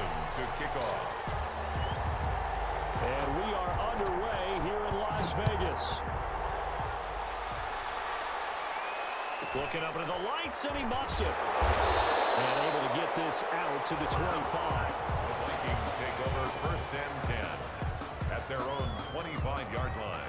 Anderson to kick off. And we are underway here in Las Vegas. Looking up into the lights, and he muffs it. And able to get this out to the 25. The Vikings take over 1st and 10 at their own 25-yard line.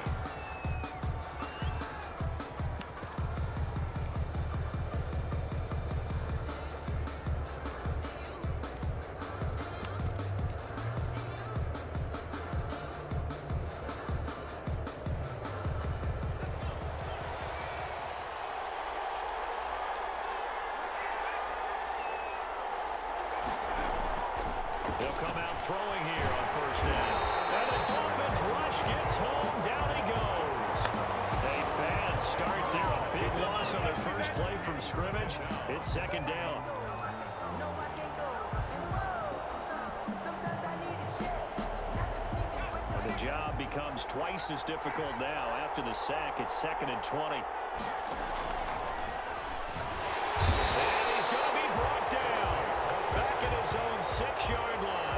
They'll come out throwing here on 1st down. And the Dolphins rush gets home. Down he goes. A bad start there. A big loss on their first play from scrimmage. It's 2nd down. The job becomes twice as difficult now. After the sack, it's 2nd and 20. And he's going to be brought down. Back at his own 6-yard line.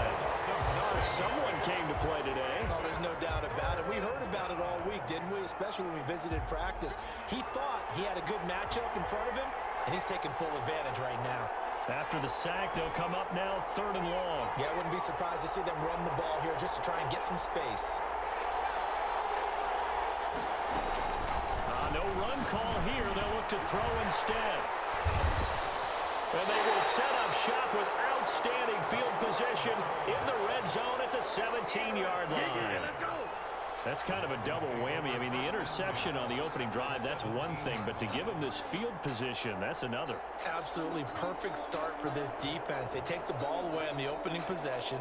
Someone came to play today. Oh, there's no doubt about it. We heard about it all week, didn't we? Especially when we visited practice. He thought he had a good matchup in front of him, and he's taking full advantage right now. After the sack, they'll come up now 3rd and long. Yeah, I wouldn't be surprised to see them run the ball here just to try and get some space. No run call here. They'll look to throw instead. And they will set up shop with outstanding field position in the red zone at the 17-yard line. Yeah, let's go. That's kind of a double whammy. I mean, the interception on the opening drive, that's one thing. But to give them this field position, that's another. Absolutely perfect start for this defense. They take the ball away on the opening possession.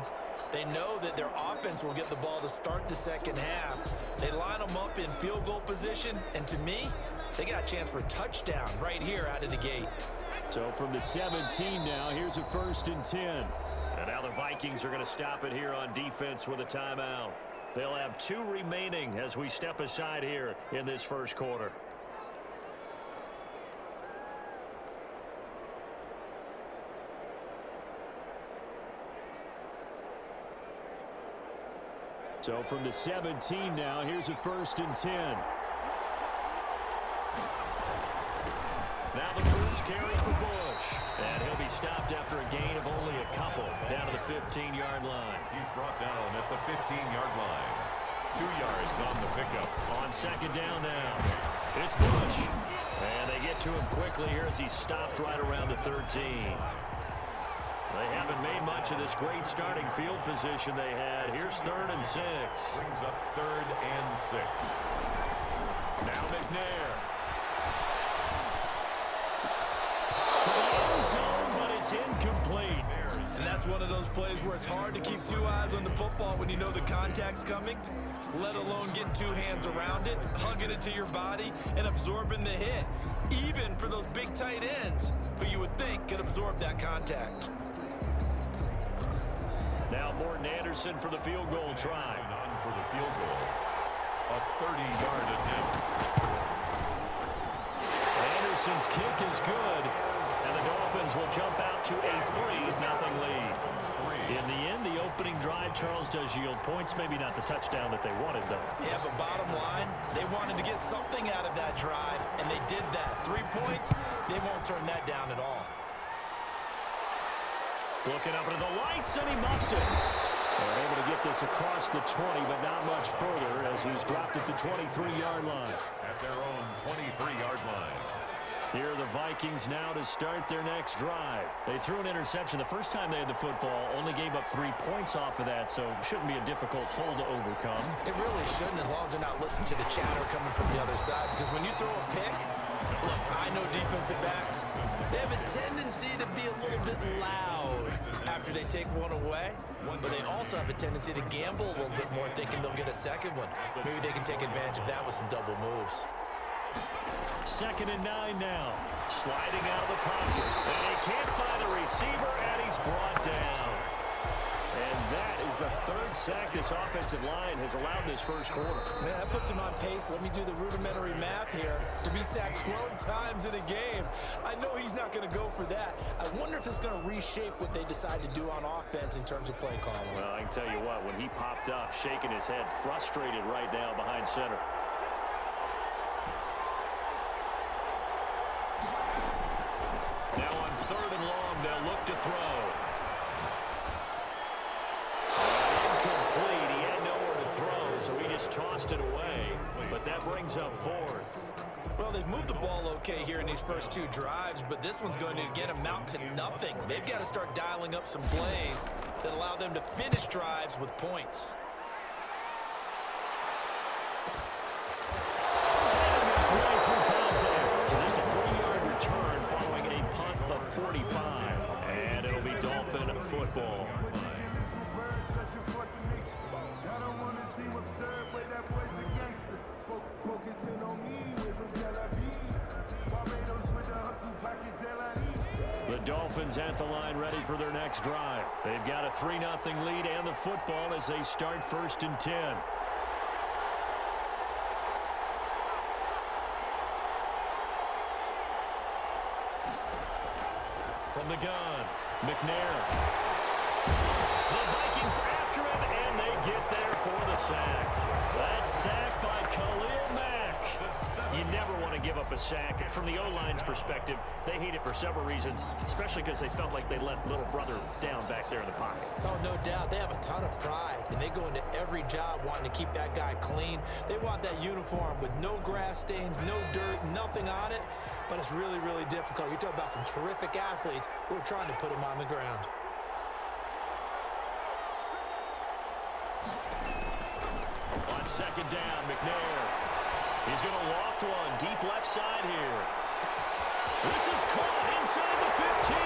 They know that their offense will get the ball to start the second half. They line them up in field goal position. And to me, they got a chance for a touchdown right here out of the gate. So from the 17 now, here's a 1st and 10. And now the Vikings are going to stop it here on defense with a timeout. They'll have 2 remaining as we step aside here in this first quarter. So from the 17 now, here's a 1st and 10. Now the first carry for Bush. And he'll be stopped after a gain of only a couple down to the 15-yard line. He's brought down at the 15-yard line. 2 yards on the pickup. On 2nd down now, it's Bush. And they get to him quickly here as he's stopped right around the 13. They haven't made much of this great starting field position they had. Here's 3rd and 6. Brings up 3rd and 6. Now McNair. To the end zone, but it's incomplete. And that's one of those plays where it's hard to keep 2 eyes on the football when you know the contact's coming, let alone getting 2 hands around it, hugging it to your body, and absorbing the hit, even for those big tight ends who you would think could absorb that contact. Now Morton Anderson for the field goal try. On for the field goal. A 30-yard attempt. Anderson's kick is good. And the Dolphins will jump out to a 3-0 lead. In the end, the opening drive, Charles, does yield points. Maybe not the touchdown that they wanted, though. Yeah, but bottom line, they wanted to get something out of that drive, and they did that. 3 points, they won't turn that down at all. Looking up into the lights, and he muffs it. They're able to get this across the 20, but not much further as he's dropped at the 23-yard line. At their own 23-yard line. Here are the Vikings now to start their next drive. They threw an interception the first time they had the football, only gave up 3 points off of that, so shouldn't be a difficult hole to overcome. It really shouldn't, as long as they're not listening to the chatter coming from the other side, because when you throw a pick, look, I know defensive backs, they have a tendency to be a little bit loud after they take one away, but they also have a tendency to gamble a little bit more, thinking they'll get a second one. Maybe they can take advantage of that with some double moves. 2nd and 9 now. Sliding out of the pocket. And he can't find the receiver, and he's brought down. And that is the third sack this offensive line has allowed this first quarter. Man, that puts him on pace. Let me do the rudimentary math here. To be sacked 12 times in a game, I know he's not going to go for that. I wonder if it's going to reshape what they decide to do on offense in terms of play calling. Well, I can tell you what, when he popped up, shaking his head, frustrated right now behind center. Now on 3rd and long, they'll look to throw. Incomplete. He had nowhere to throw, so he just tossed it away. But that brings up 4th. Well, they've moved the ball okay here in these first 2 drives, but this one's going to again amount to nothing. They've got to start dialing up some plays that allow them to finish drives with points. Way through contact. So just a 3-yard return following a punt of 45. And it'll be Dolphin football. The Dolphins at the line ready for their next drive. They've got a 3-0 lead and the football as they start 1st and 10. From the gun, McNair. The Vikings after him, and they get there for the sack. That sack by Khalil Mack. You never want to give up a sack. From the O-line's perspective, they hate it for several reasons, especially because they felt like they let little brother down back there in the pocket. Oh, no doubt. They have a ton of pride, and they go into every job wanting to keep that guy clean. They want that uniform with no grass stains, no dirt, nothing on it. But it's really, really difficult. You're talking about some terrific athletes who are trying to put him on the ground. On 2nd down, McNair. He's going to loft one deep left side here. This is caught inside the 15.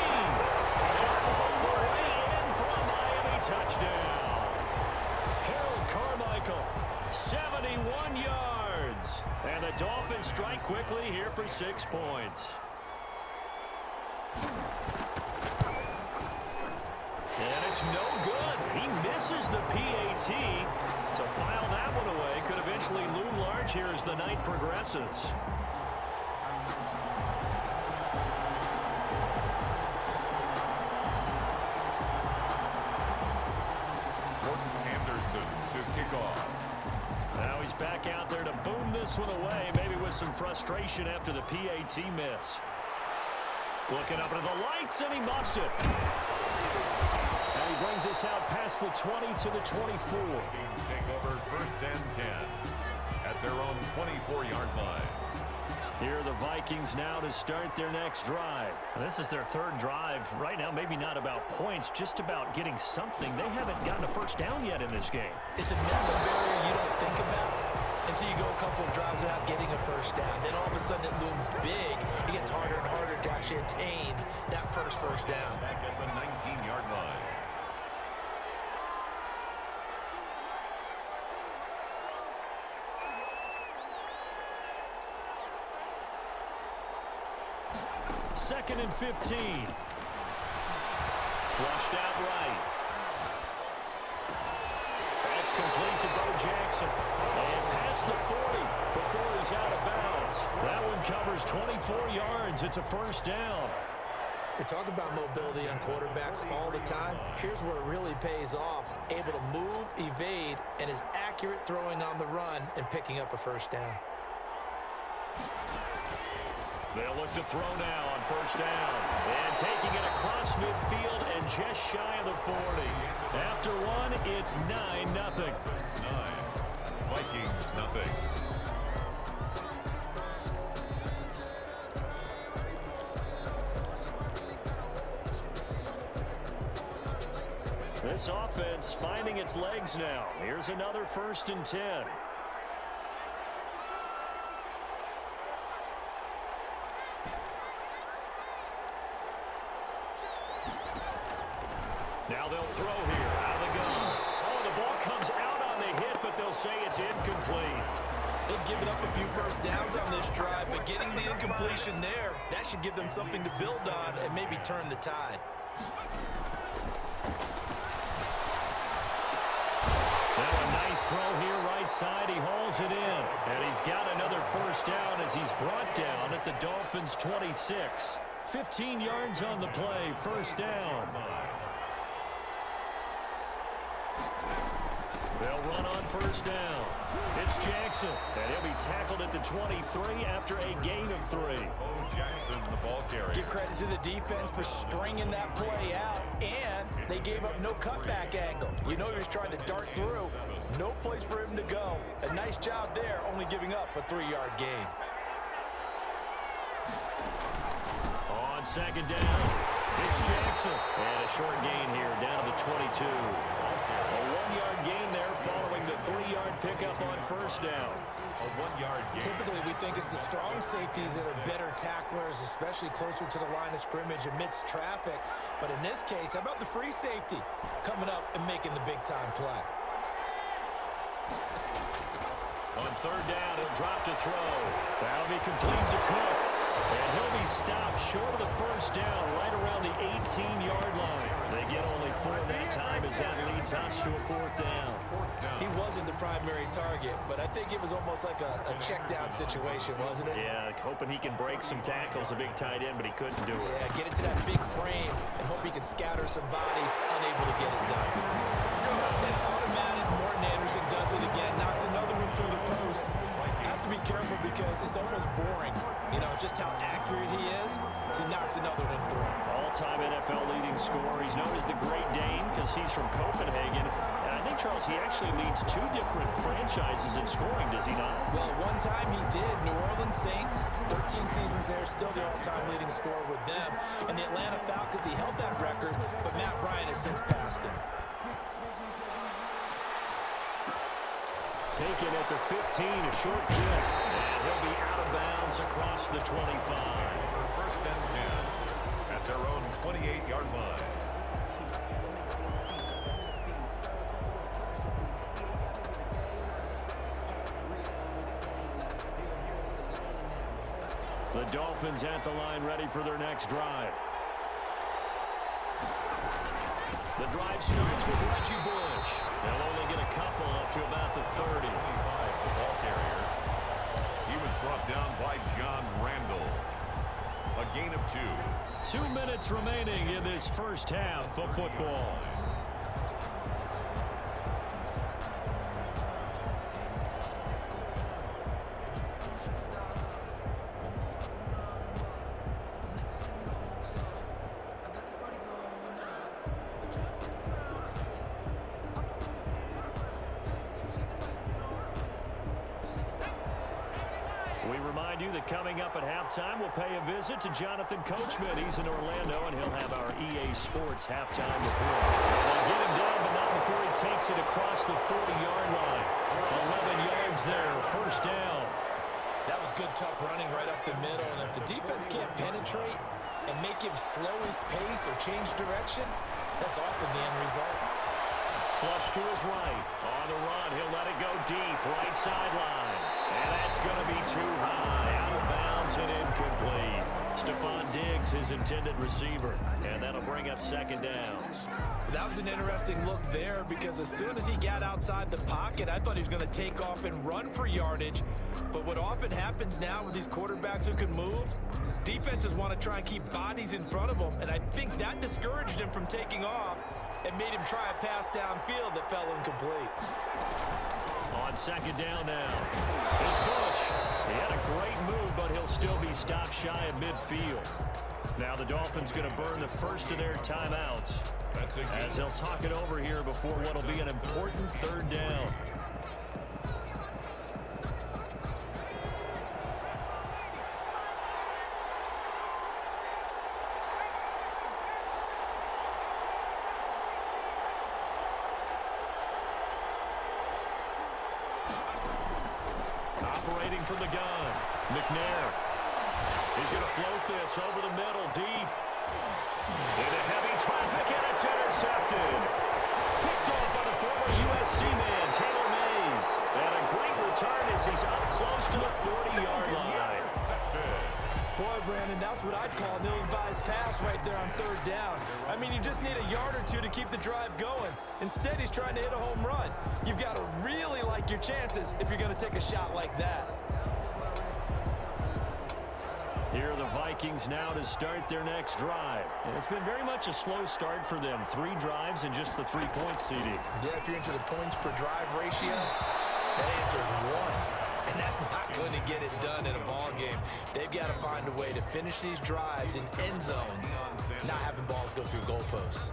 All the way in for a Miami touchdown. Harold Carmichael, 71 yards. And the Dolphins strike quickly here for 6 points. And it's no good. He misses the PAT. So file that one away. Could eventually loom large here as the night progresses. To kick off. Now he's back out there to boom this one away, maybe with some frustration after the PAT miss. Looking up into the lights, and he muffs it. And he brings us out past the 20 to the 24. Vikings take over 1st and 10 at their own 24-yard line. Here are the Vikings now to start their next drive. This is their 3rd drive. Right now, maybe not about points, just about getting something. They haven't gotten a 1st down yet in this game. It's a mental barrier you don't think about until you go a couple of drives without getting a 1st down. Then all of a sudden it looms big. It gets harder and harder to actually attain that first down. Back at the 19-yard line. Second and 15. Flushed out right. That's complete to Bo Jackson. And past the 40 before he's out of bounds. That one covers 24 yards. It's a 1st down. They talk about mobility on quarterbacks all the time. Here's where it really pays off. Able to move, evade, and is accurate throwing on the run and picking up a 1st down. They'll look to throw now on 1st down. And taking it across midfield and just shy of the 40. After one, it's 9-0. 9. Vikings nothing. This offense finding its legs now. Here's another 1st and 10. Now they'll throw here out of the gun. Oh, the ball comes out on the hit, but they'll say it's incomplete. They've given up a few 1st downs on this drive, but getting the incompletion there, that should give them something to build on and maybe turn the tide. throw here right side. He hauls it in. And he's got another first down as he's brought down at the Dolphins' 26. 15 yards on the play, first down. They'll run on first down. It's Jackson, and he'll be tackled at the 23 after a gain of 3. Jackson, the ball carrier. Give credit to the defense for stringing that play out, and they gave up no cutback angle. You know he was trying to dart through. No place for him to go. A nice job there, only giving up a 3-yard gain. On second down, it's Jackson. And a short gain here down to the 22. A 1-yard gain there following the 3-yard pickup on first down. A 1-yard gain. Typically, we think it's the strong safeties that are better tacklers, especially closer to the line of scrimmage amidst traffic. But in this case, how about the free safety coming up and making the big-time play? On third down, he'll drop to throw. That'll be complete to Cook. And he'll be stopped short of the first down right around the 18-yard line. They get only 4 that time as that leads us to a 4th down. He wasn't the primary target, but I think it was almost like a check-down situation, wasn't it? Yeah, hoping he can break some tackles, a big tight end, but he couldn't do it. Yeah, get into that big frame and hope he can scatter some bodies, unable to get it done. And automatic, Morton Anderson does it again, knocks another one through the post. Have to be careful because it's almost boring, you know, just how accurate he is. So he knocks another one through. All-time NFL leading scorer. He's known as the Great Dane because he's from Copenhagen. And I think, Charles, he actually leads 2 different franchises in scoring, does he not? Well, one time he did. New Orleans Saints, 13 seasons there, still the all-time leading scorer with them. And the Atlanta Falcons, he held that record, but Matt Ryan has since passed him. Taken at the 15, a short kick. And he'll be out of bounds across the 25. For first and 10 at their own 28-yard line. The Dolphins at the line, ready for their next drive. The drive starts with Reggie Bush. They'll only get a couple up to about the 30. 25, the ball carrier. He was brought down by John Randall. A gain of 2. 2 minutes remaining in this first half of football. Coming up at halftime, we'll pay a visit to Jonathan Coachman. He's in Orlando, and he'll have our EA Sports halftime report. They'll get him down, but not before he takes it across the 40-yard line. 11 yards there, first down. That was good, tough running right up the middle, and if the defense can't penetrate and make him slow his pace or change direction, that's often the end result. Flush to his right. On the run, he'll let it go deep, right sideline. And that's going to be too high. Out of bounds and incomplete. Stephon Diggs, his intended receiver. And that'll bring up second down. That was an interesting look there because as soon as he got outside the pocket, I thought he was going to take off and run for yardage. But what often happens now with these quarterbacks who can move, defenses want to try and keep bodies in front of them. And I think that discouraged him from taking off and made him try a pass downfield that fell incomplete. On second down now, it's Bush. He had a great move, but he'll still be stopped shy of midfield. Now the Dolphins going to burn the first of their timeouts as they'll talk it over here before what will be an important third down. Operating from the gun, McNair. He's going to float this over the middle, deep. Into heavy traffic, and it's intercepted. Picked off by the former USC man, Taylor Mays. And a great return as he's up close to the 40-yard line. Boy, Brandon, that's what I'd call an ill-advised pass right there on third down. I mean, you just need a yard or two to keep the drive going. Instead, he's trying to hit a home run. You've got to really like your chances if you're going to take a shot like that. Here are the Vikings now to start their next drive. And it's been very much a slow start for them. 3 drives and just the 3-point CD. Yeah, if you're into the points per drive ratio, that answer is 1. And that's not going to get it done in a ball game. They've got to find a way to finish these drives in end zones, not having balls go through goalposts.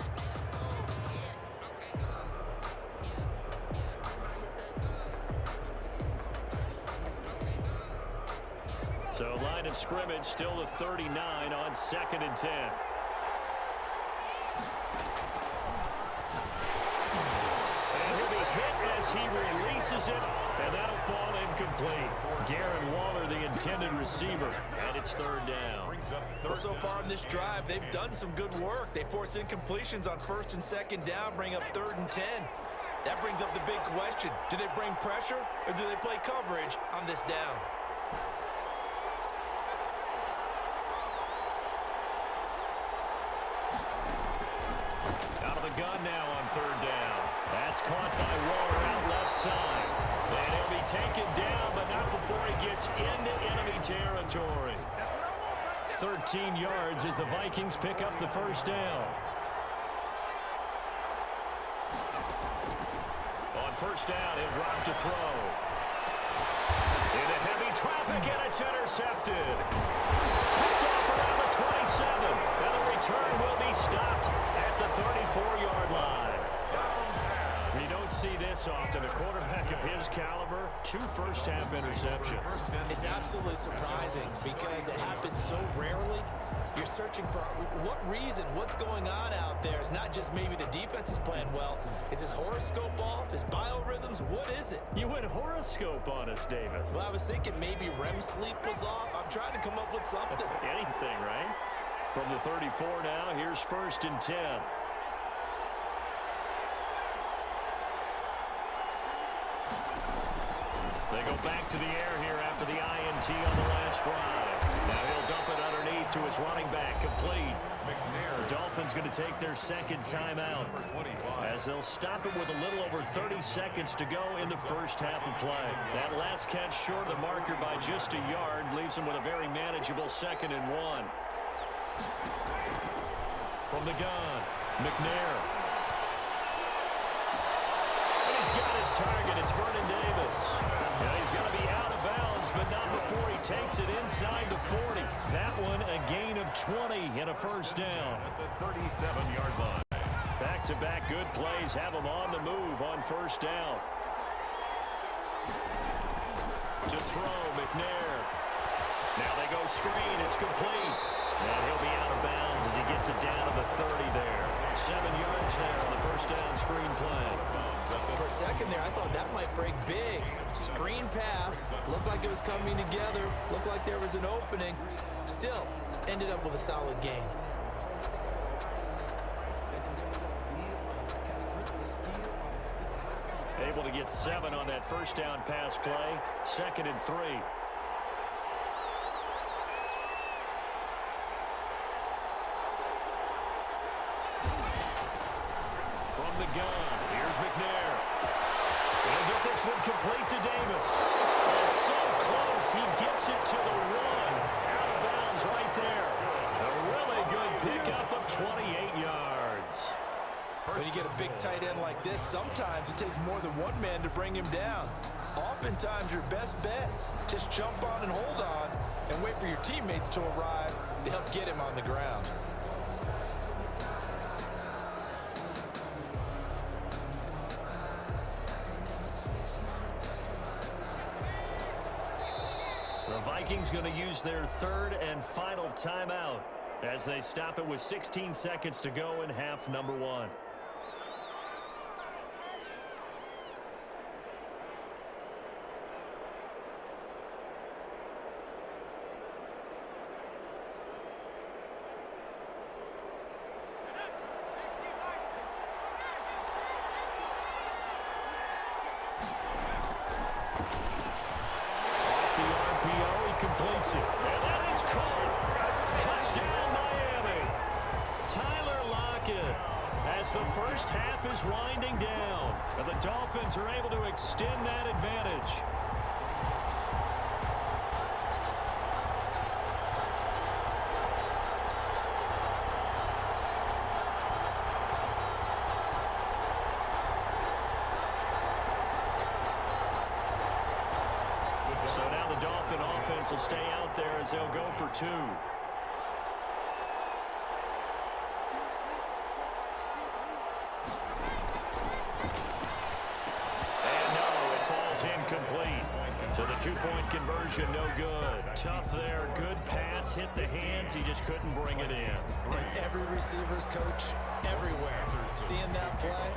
So line of scrimmage still the 39 on 2nd and 10. And he'll be hit as he releases it, and that'll fall incomplete. Darren Waller, the intended receiver, and it's 3rd down. Well, so far in this drive, they've done some good work. They force incompletions on 1st and 2nd down, bring up 3rd and 10. That brings up the big question. Do they bring pressure, or do they play coverage on this down? Out of the gun now on 3rd down. That's caught by Waller out left side. And he'll be taken down, but not before he gets into enemy territory. 13 yards as the Vikings pick up the 1st down. On 1st down, he'll drop to throw. Into heavy traffic, and it's intercepted. Picked off around the 27. And the return will be stopped at the 34-yard line. You don't see this often. A quarterback of his caliber, 2 first-half interceptions. It's absolutely surprising because it happens so rarely. You're searching for what reason, what's going on out there. It's not just maybe the defense is playing well. Is his horoscope off? His biorhythms? What is it? You went horoscope on us, David. Well, I was thinking maybe REM sleep was off. I'm trying to come up with something. Anything, right? From the 34 now, here's 1st and 10. They go back to the air here after the INT on the last drive. Now he'll dump it underneath to his running back, complete. The Dolphins going to take their 2nd timeout as they'll stop it with a little over 30 seconds to go in the 1st half of play. That last catch short of the marker by just a yard leaves him with a very manageable 2nd and 1. From the gun, McNair. And he's got his target. It's Vernon Davis. Now he's going to be out of bounds, but not before he takes it inside the 40. That one a gain of 20 and a 1st down. At the 37-yard line. Back-to-back good plays have him on the move on 1st down. To throw, McNair. Now they go screen. It's complete. And he'll be out of bounds as he gets it down to the 30 there. 7 yards there on the 1st down screen play. For a second there, I thought that might break big. Screen pass. Looked like it was coming together. Looked like there was an opening. Still, ended up with a solid game. Able to get 7 on that 1st down pass play. 2nd and 3. From the gun, here's McNair. He'll get this one complete to Davis. And so close, he gets it to the 1. Out of bounds right there. A really good pickup of 28 yards. When you get a big tight end like this, sometimes it takes more than one man to bring him down. Oftentimes, your best bet, just jump on and hold on and wait for your teammates to arrive to help get him on the ground. The Vikings going to use their 3rd and final timeout as they stop it with 16 seconds to go in half number 1. Completes it. And that He's caught. Touchdown, Miami. Tyler Lockett, as the first half is winding down, and the Dolphins are able to extend that advantage. So now the Dolphin offense will stay out there as they'll go for two. And no, it falls incomplete. So the two-point conversion, no good. Tough there, good pass, hit the hands, he just couldn't bring it in. And every receiver's coach, everywhere, seeing that play,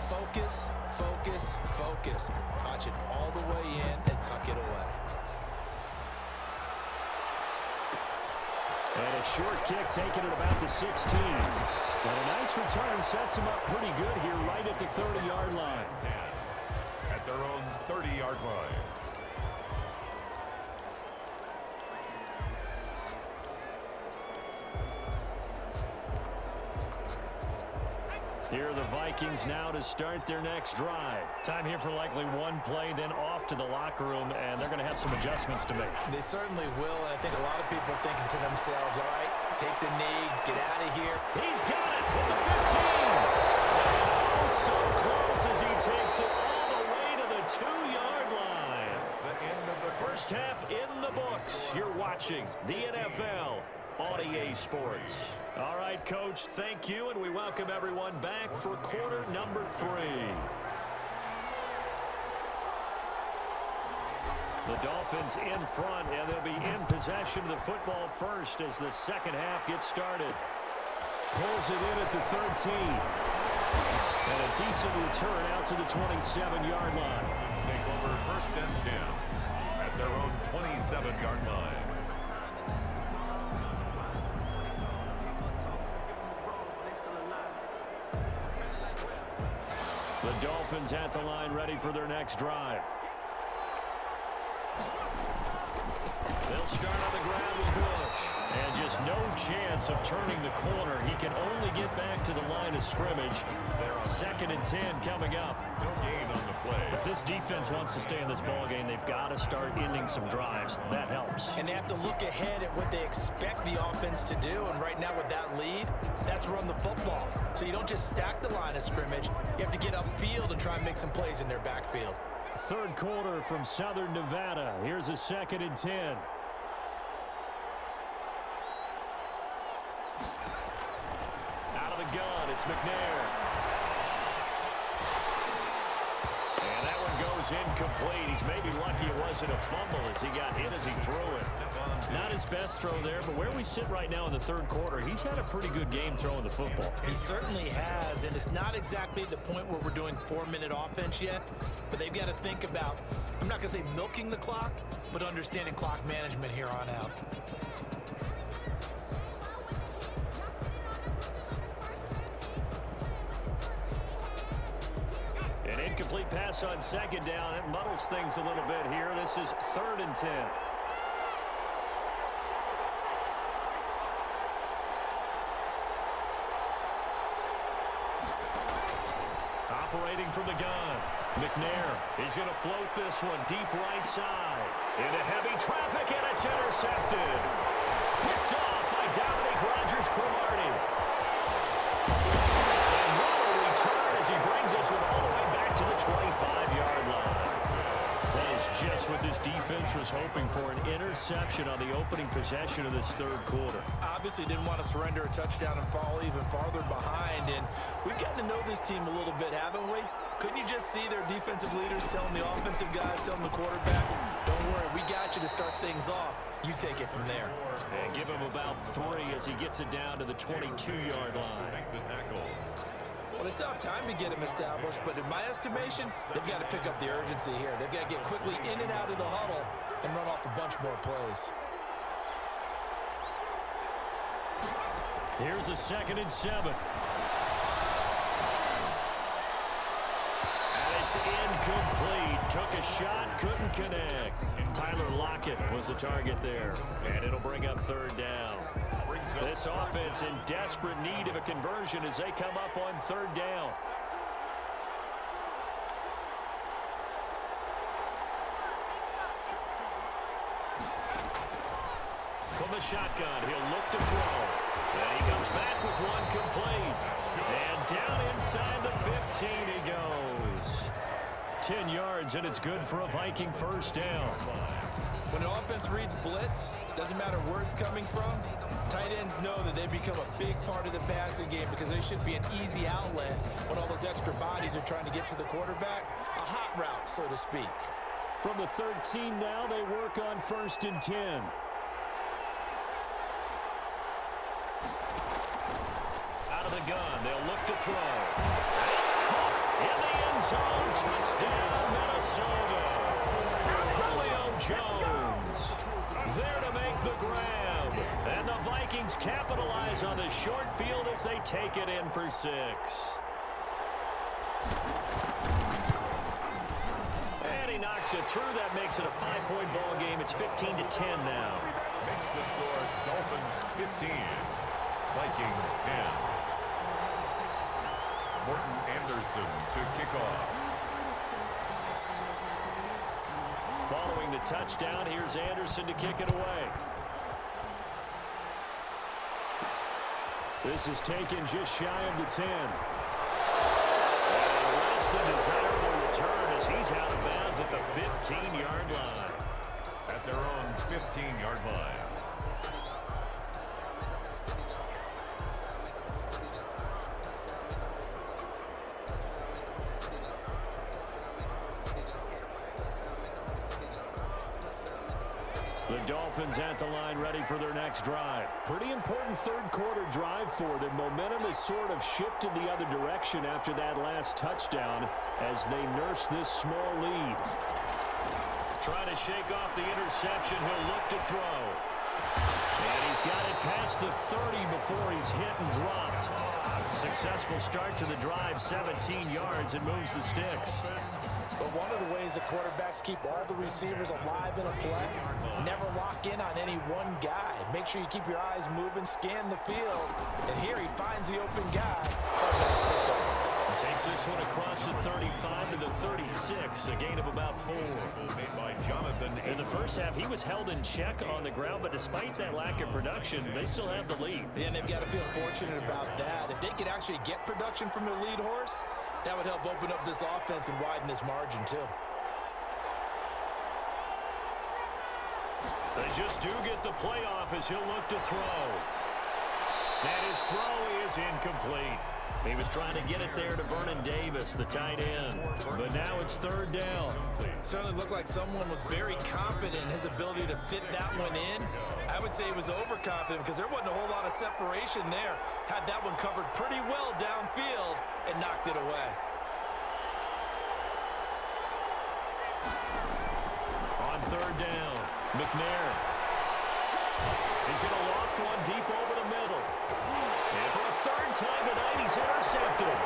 focus, focus, focus. Watch it all the way in and tuck it away. And a short kick taken at about the 16. And a nice return sets him up pretty good here right at the 30-yard line. At their own 30-yard line. Here are the Vikings now to start their next drive. Time here for likely one play, then off to the locker room, and they're going to have some adjustments to make. They certainly will, and I think a lot of people are thinking to themselves, all right, take the knee, get out of here. He's got it at the 15. Oh, so close as he takes it all the way to the 2-yard line. First half in the books. You're watching the NFL on EA Sports. All right, Coach, thank you, and we welcome everyone back for quarter number 3. The Dolphins in front, and they'll be in possession of the football first as the second half gets started. Pulls it in at the 13. And a decent return out to the 27-yard line. Let's take over first and 10 at their own 27-yard line. The Dolphins at the line, ready for their next drive. They'll start on the ground with Bush. And just no chance of turning the corner. He can only get back to the line of scrimmage. Second and 10 coming up. No gain on the play. If this defense wants to stay in this ballgame, they've got to start ending some drives. That helps. And they have to look ahead at what they expect the offense to do. And right now with that lead, that's run the football. So you don't just stack the line of scrimmage. You have to get upfield and try and make some plays in their backfield. Third quarter from Southern Nevada. Here's a second and 10. Out of the gun, it's McNair. And that one goes incomplete. He's maybe lucky it wasn't a fumble as he got hit as he threw it. Not his best throw there, but where we sit right now in the third quarter, he's had a pretty good game throwing the football. He certainly has, and it's not exactly at the point where we're doing 4-minute offense yet, but they've got to think about, I'm not going to say milking the clock, but understanding clock management here on out. An incomplete pass on second down. That muddles things a little bit here. This is third and 10. Operating from the gun. McNair, he's going to float this one deep right side. Into heavy traffic, and it's intercepted. Picked off by Dominique Rodgers-Cromartie. And what a return as he brings us all the way back to the 25-yard line. That is just what this defense was hoping for, an interception on the opening possession of this third quarter. Obviously didn't want to surrender a touchdown and fall even farther behind, and we've gotten to know this team a little bit, haven't we? Couldn't you just see their defensive leaders telling the offensive guys, telling the quarterback, don't worry, we got you to start things off. You take it from there. And give him about 3 as he gets it down to the 22-yard line. Well, they still have time to get him established, but in my estimation, they've got to pick up the urgency here. They've got to get quickly in and out of the huddle and run off a bunch more plays. Here's a second and 7. And it It's incomplete. Took a shot, couldn't connect. Tyler Lockett was the target there. And it'll bring up third down. This offense in desperate need of a conversion as they come up on third down. From the shotgun, he'll look to throw. And he comes back with one complete. And down inside the 15 he goes. 10 yards, and it's good for a Viking first down. When an offense reads blitz, doesn't matter where it's coming from, tight ends know that they become a big part of the passing game because they should be an easy outlet when all those extra bodies are trying to get to the quarterback. A hot route, so to speak. From the 13 now, they work on 1st and 10. Out of the gun, they'll look to throw. And it's caught in the end zone. Touchdown, Minnesota. Julio Jones there to make the grab. And the Vikings capitalize on the short field as they take it in for 6. And he knocks it through. That makes it a 5-point ball game. It's 15-10 now. Makes the score Dolphins 15, Vikings 10. Morton Anderson to kick off. Following the touchdown, here's Anderson to kick it away. This is taken just shy of the 10. And less than desirable return as he's out of bounds at the 15-yard line. At their own 15-yard line. The Dolphins at the line ready for their next drive. Pretty important third quarter drive for them. Momentum has sort of shifted the other direction after that last touchdown as they nurse this small lead. Trying to shake off the interception. He'll look to throw. And he's got it past the 30 before he's hit and dropped. Successful start to the drive, 17 yards, and moves the sticks. But one of the ways the quarterbacks keep all the receivers alive in a play, never lock in on any one guy. Make sure you keep your eyes moving, scan the field. And here he finds the open guy. Takes this one across the 35 to the 36, a gain of about 4. Made by Jonathan. In the first half, he was held in check on the ground, but despite that lack of production, they still have the lead. And they've got to feel fortunate about that. If they could actually get production from their lead horse, that would help open up this offense and widen this margin, too. They just do get the playoff as he'll look to throw. And his throw is incomplete. He was trying to get it there to Vernon Davis, the tight end. But now it's third down. Certainly looked like someone was very confident in his ability to fit that one in. I would say he was overconfident because there wasn't a whole lot of separation there. Had that one covered pretty well downfield and knocked it away. On third down, McNair. He's going to loft one deep over the middle. And for a third time tonight, he's intercepted.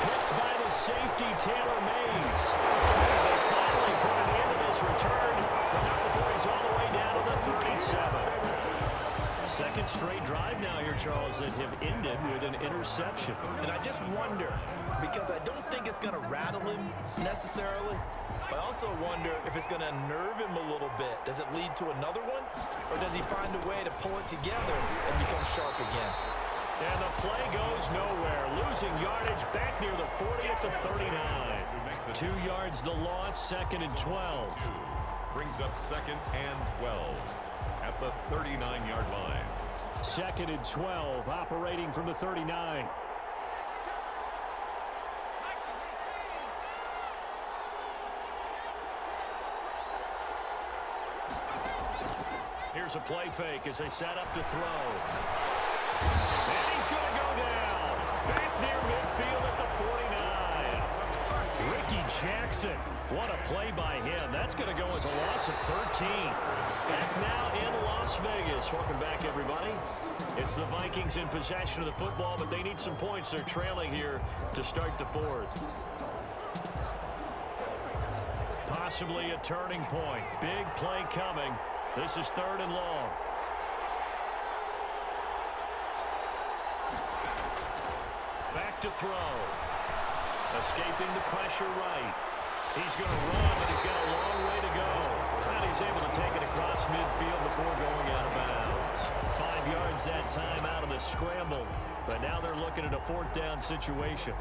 Picked by the safety, Taylor Mays. And they finally put an end to this return, but not before he's all the way down to the 37. Second straight drive now here, Charles, that have ended with an interception. And I just wonder, because I don't think it's going to rattle him necessarily, but I also wonder if it's going to nerve him a little bit. Does it lead to another one? Or does he find a way to pull it together and become sharp again? And the play goes nowhere. Losing yardage back near the 40 at the 39. 2 yards the loss, 2nd and 12. Brings up 2nd and 12 at the 39-yard line. 2nd and 12, operating from the 39. Here's a play fake as they set up to throw. And he's going to go down. Back near midfield at the 49. Ricky Jackson. What a play by him. That's going to go as a loss of 13. Back now in Las Vegas. Welcome back, everybody. It's the Vikings in possession of the football, but they need some points. They're trailing here to start the fourth. possibly a turning point. Big play coming. This is 3rd and long. Back to throw. Escaping the pressure right. He's going to run, but he's got a long way to go. And he's able to take it across midfield before going out of bounds. 5 yards that time out of the scramble. But now they're looking at a 4th down situation.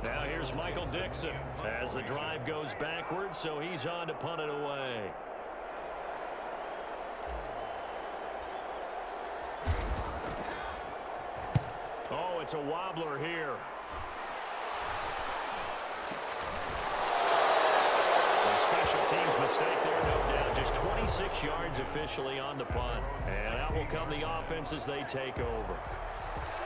Now here's Michael Dixon as the drive goes backwards, so he's on to punt it away. Oh, it's a wobbler here. A special teams mistake there, no doubt. Just 26 yards officially on the punt. And out will come the offense as they take over.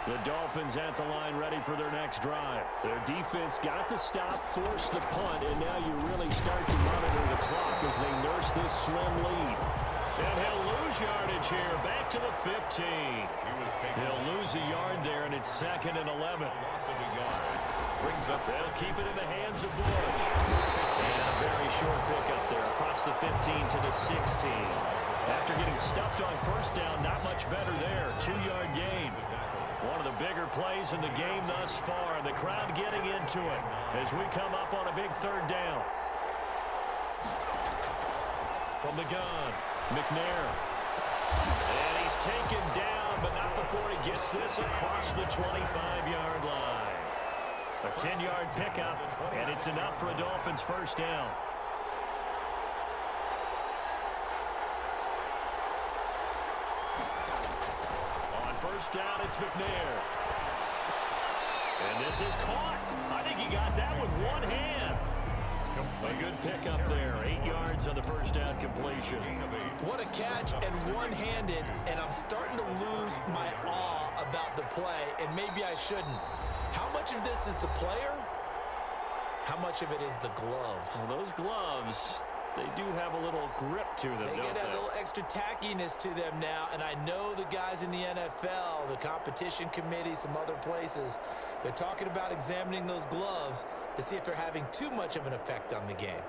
The Dolphins at the line ready for their next drive. Their defense got the stop, forced the punt, and now you really start to monitor the clock as they nurse this slim lead. And he'll lose yardage here, back to the 15. He'll lose a yard there, and it's 2nd and 11. Loss of a yard. Brings up. They'll keep it in the hands of Bush. And a very short pickup there, across the 15 to the 16. After getting stuffed on 1st down, not much better there. 2-yard gain. One of the bigger plays in the game thus far. The crowd getting into it as we come up on a big 3rd down. From the gun, McNair. And he's taken down, but not before he gets this across the 25-yard line. A 10-yard pickup, and it's enough for a Dolphins 1st down. On 1st down, it's McNair. And this is caught. I think he got that with one hand. A good pickup there. 8 yards on the 1st down completion. What a catch, and one-handed, and I'm starting to lose my awe about the play, and maybe I shouldn't. How much of this is the player? How much of it is the glove? Well, those gloves, they do have a little grip to them, They don't get a they? little extra tackiness to them now, and I know the guys in the NFL, the competition committee, some other places, they're talking about examining those gloves to see if they're having too much of an effect on the game.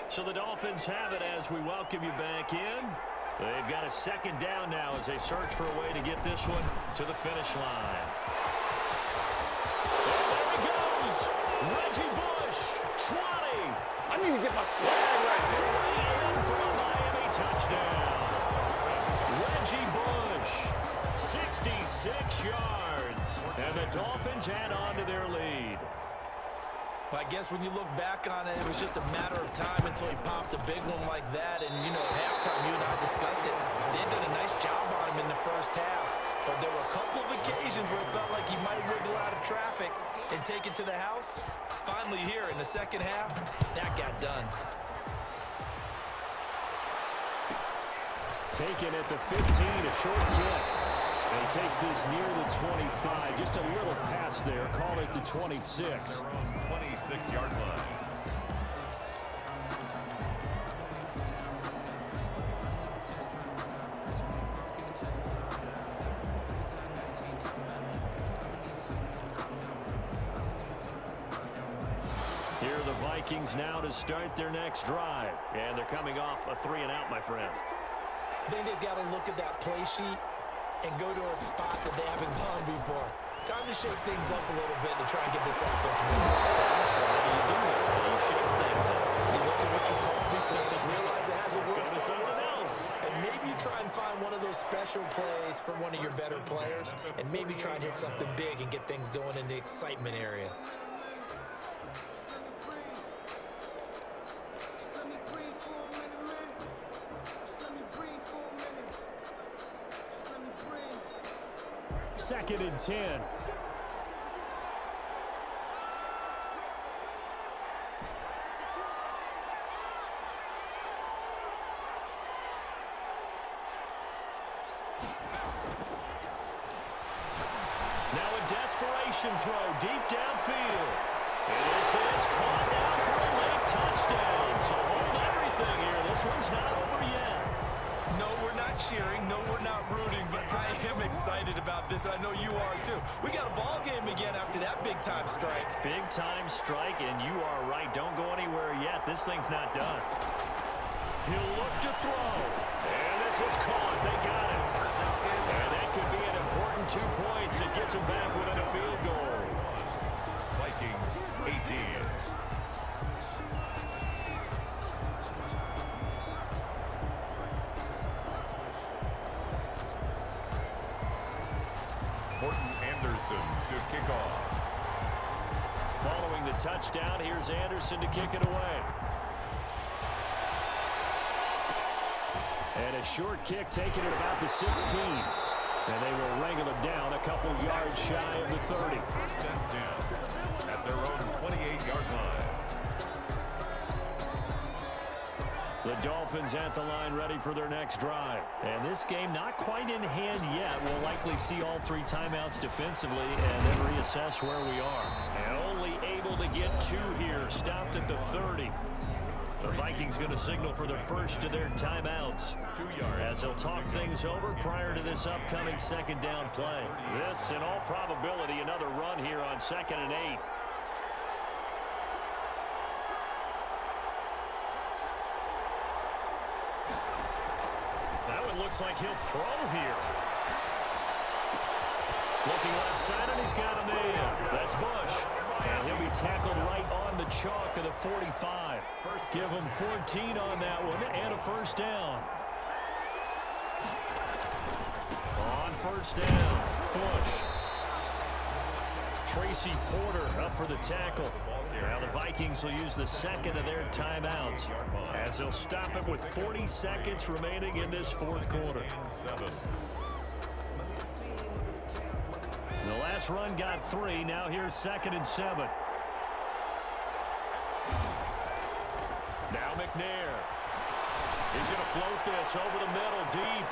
So the Dolphins have it as we welcome you back in. They've got a 2nd down now as they search for a way to get this one to the finish line. And there he goes. Reggie Bush, 20. I need to get my swag right here. In for a Miami touchdown. Reggie Bush, 66 yards. And the Dolphins add on to their lead. Well, I guess when you look back on it, it was just a matter of time until he popped a big one like that. And, you know, at halftime, you and I discussed it. They'd done a nice job on him in the 1st half. But there were a couple of occasions where it felt like he might wiggle out of traffic and take it to the house. Finally here in the 2nd half, that got done. Taken at the 15, a short kick. And he takes this near the 25. Just a little pass there. Call it the 26. 26-yard line. Here are the Vikings now to start their next drive. And they're coming off a 3-and-out, my friend. I think they've got to look at that play sheet and go to a spot that they haven't gone before. Time to shake things up a little bit to try and get this offense moving. So how do you do that? You shake things up. You look at what you called before, realize it hasn't worked Go to somewhere something else. else. And maybe you try and find one of those special plays for one of your better players, and maybe try and hit something big and get things going in the excitement area. Second and 10. Now desperation throw deep downfield. And this is caught down for a late touchdown. So hold everything here. This one's not over yet. No, we're not cheering. No, we're not rooting. But I am excited about this. I know you are, too. We got a ball game again after that big-time strike. Big-time strike, and you are right. Don't go anywhere yet. This thing's not done. He'll look to throw. And this is caught. They got it. And that could be an important 2 points. It gets them back within a field goal. Vikings 18. Anderson to kick off. Following the touchdown, here's Anderson to kick it away. And a short kick taken at about the 16. And they will wrangle him down a couple yards shy of the 30. First and 10 at their own 28-yard line. The Dolphins at the line ready for their next drive. And this game not quite in hand yet. We'll likely see all 3 timeouts defensively and then reassess where we are. And only able to get 2 here. Stopped at the 30. The Vikings going to signal for the first of their timeouts 2 yards. as they'll talk things over prior to this upcoming second down play. This, in all probability, another run here on 2nd and 8. Looks like he'll throw here. Looking left side, and he's got a man. That's Bush. And he'll be tackled right on the chalk of the 45. Give him 14 on that one, and a first down. On first down, Bush. Tracy Porter up for the tackle. Now the Vikings will use the second of their timeouts as they'll stop it with 40 seconds remaining in this 4th quarter. The last run got 3. Now here's 2nd and 7. Now McNair. He's going to float this over the middle deep.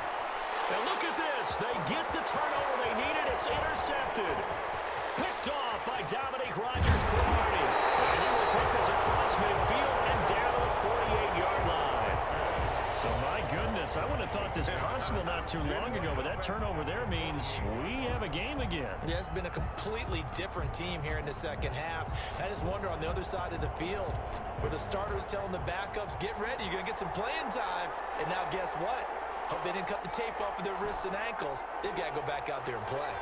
And look at this. They get the turnover they needed. It's intercepted. Picked off by Dominique Rodgers-Cromartie. And he will take this across midfield and down to the 48-yard line. So, my goodness, I wouldn't have thought this possible not too long ago, but that turnover there means we have a game again. Yeah, it's been a completely different team here in the second half. I just wonder on the other side of the field where the starters telling the backups, get ready, you're going to get some playing time. And now guess what? Hope they didn't cut the tape off of their wrists and ankles. They've got to go back out there and play.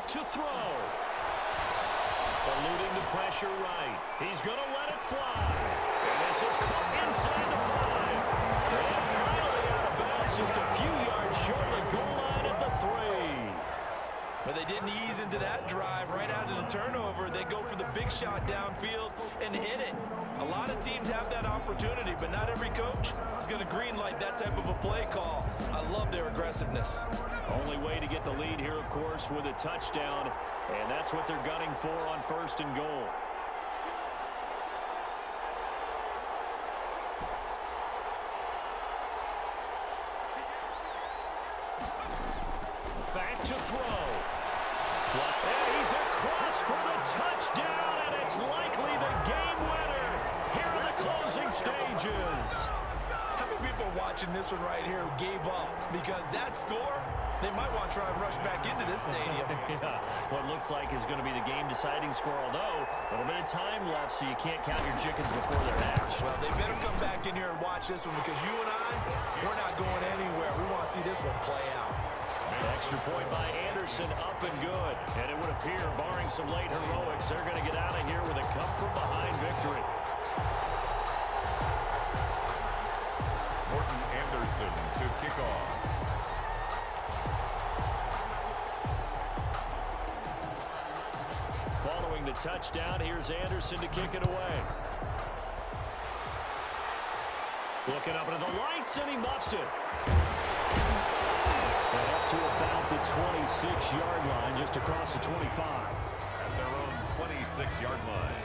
To throw. Eluding the pressure right. He's going to let it fly. And this is caught inside the 5. And finally out of bounds just a few yards short of the goal line at the 3. But they didn't ease into that drive right out of the turnover. They go for the big shot downfield and hit it. A lot of teams have that opportunity, but not every coach is going to greenlight that type of a play call. I love their aggressiveness. Only way to get the lead here, of course, with a touchdown, and that's what they're gunning for on 1st and goal. Back to throw. And he's across for the touchdown, and it's likely the game winner here in the closing stages. How many people are watching this one right here who gave up? Because that score, they might want to try and rush back into this stadium. Yeah, what looks like is going to be the game-deciding score, although a little bit of time left, so you can't count your chickens before they're hatched. Well, they better come back in here and watch this one because you and I, we're not going anywhere. We want to see this one play out. Extra point by Anderson, up and good. And it would appear, barring some late heroics, they're going to get out of here with a come-from-behind victory. Morton Anderson to kick off. Following the touchdown, here's Anderson to kick it away. Looking up into the lights, and he muffs it. And up to about the 26-yard line, just across the 25. At their own 26-yard line.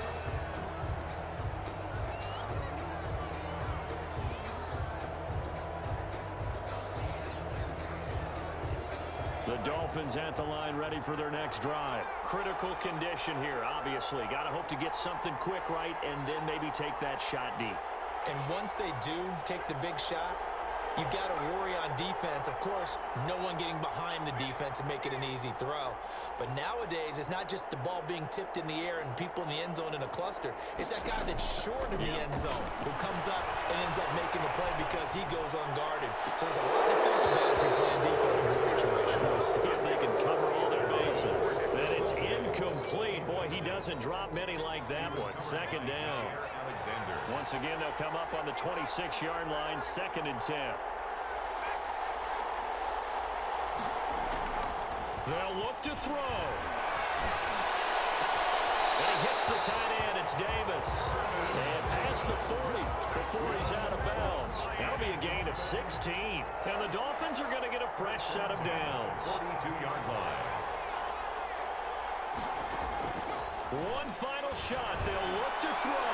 Dolphins at the line, ready for their next drive. Critical condition here, obviously. Got to hope to get something quick right and then maybe take that shot deep. And once they do take the big shot, you've got to worry on defense. Of course, no one getting behind the defense and make it an easy throw. But nowadays, it's not just the ball being tipped in the air and people in the end zone in a cluster. It's that guy that's short of the end zone who comes up and ends up making the play because he goes unguarded. So there's a lot to think about if you're playing defense in this situation. We'll see if they can cover all their bases. And it's incomplete. Boy, he doesn't drop many like that one. Second down. Once again, they'll come up on the 26-yard line, 2nd and 10. They'll look to throw. And he hits the tight end. It's Davis. And past the 40 before he's out of bounds. That'll be a gain of 16. And the Dolphins are going to get a fresh set of downs. 42-yard line. One final shot. They'll look to throw.